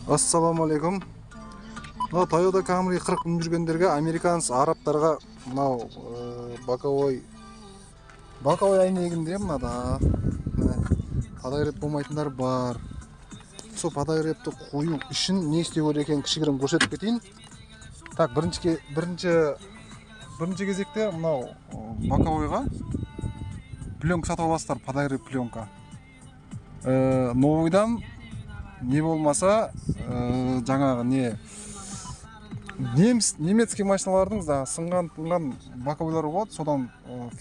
Ассаламу алейкум. Toyota Camry 40 миң жүргендерге, американец арабтарға мынау боковой айнегінде мынада подогрев болмайтындар бар. Сол подогревті қою үшін не істеу керек екенін кішігірім көрсетіп кетейін. Так, бірінші кезекте мынау боковойға пленка сатып аласыздар, подогрев пленка. Новыйдан не болмаса жаңағы немецкий машиналардың сынған боковойлары болады, содан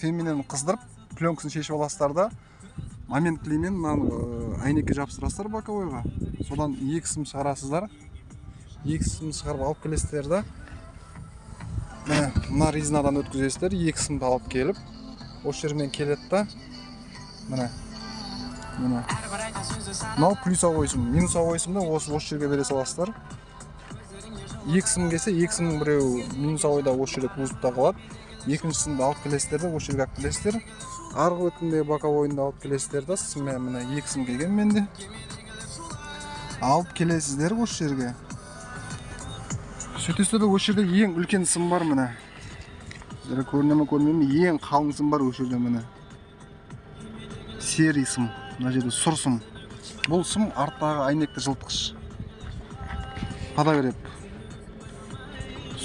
феменен қыздырып пленкасын шешіп аласыздар да момент клеймен әйнекке жабыстырасыздар боковойға. Содан екі сым шығарасыздар. Екі сым шығарып алып келесіздер да. Мына резинадан өткізесіздер, екі сымды алып келіп, осы жермен келеді да. Мына мынау плюсовой сым, минусовой сымды осы жерге бере саласыздар. Екі сым келсе, екі сымның біреуі минусовойда осы жерде плюста қалады. Екінші сымды алып келесіздер де, осы жерге алып келесіздер. Арғы өтіндегі боковойында алып келесіздер да, сыммен мына екі сым келген менде. Алып келесіздер осы жерге. Сөйтесіздер де осы жерде ең үлкен сым бар міне. Көрінемі, ең қалың сым бар осы жерде міне. Серий сым, мына жерде сұр сым. Бұл сым арттағы әйнекті жылытқыш. Подогрев.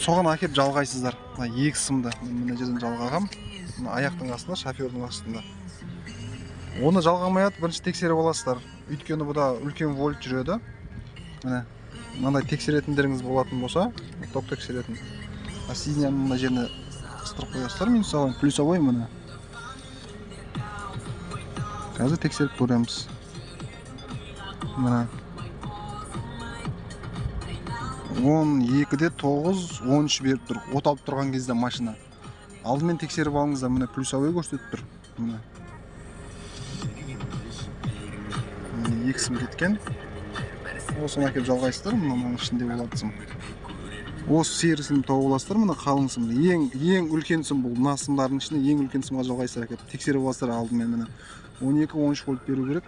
Соған әкеп жалғайсыздар. Екі сымды мына жерден жалғағам. Аяқтың астында, шофердің астында. Оны жалғамай бірінші тексеріп аласыздар. Өйткені бұда үлкен вольт жүреді. Мынандай тексеретіндеріңіз болатын болса, ток тексеретін. Соединенияны мына жеріне қыстырып қоясыздар, минусовой, плюсовой міне. Қазір тексеріп көреміз. Мына 12-де 9, 13 беріп тұр. От алып тұрған кезде машина. Алдымен тексеріп алыңызда, міне плюсовой көрсетіп тұр. Екі сым кеткен. Осыны әкеп жалғайсыздар, мынаның ішінде болады сым. Осы серый сымды тауып аласыздар, мына қалың сымды. Ең үлкен сым бұл. Мына сымдардың ішінде ең үлкен сымға жалғайсыздар әкеп. Тексеріп аласыздар алдымен міне. 12-13 вольт беру керек.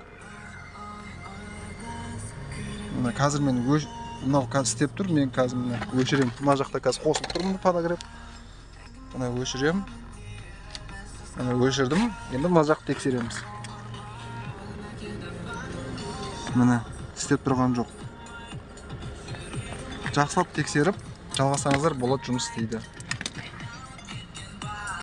Қазір мен мынау қазір істеп тұр, мен қазір өшірем. Мына жақта қазір қосылып тұрмын подогрев. Мына өшірем. Мына өшірдім. Енді мына жақты тексереміз. Міне істеп тұрған жоқ. Жақсылап тексеріп, жалғасаңыздар болады, жұмыс істейді.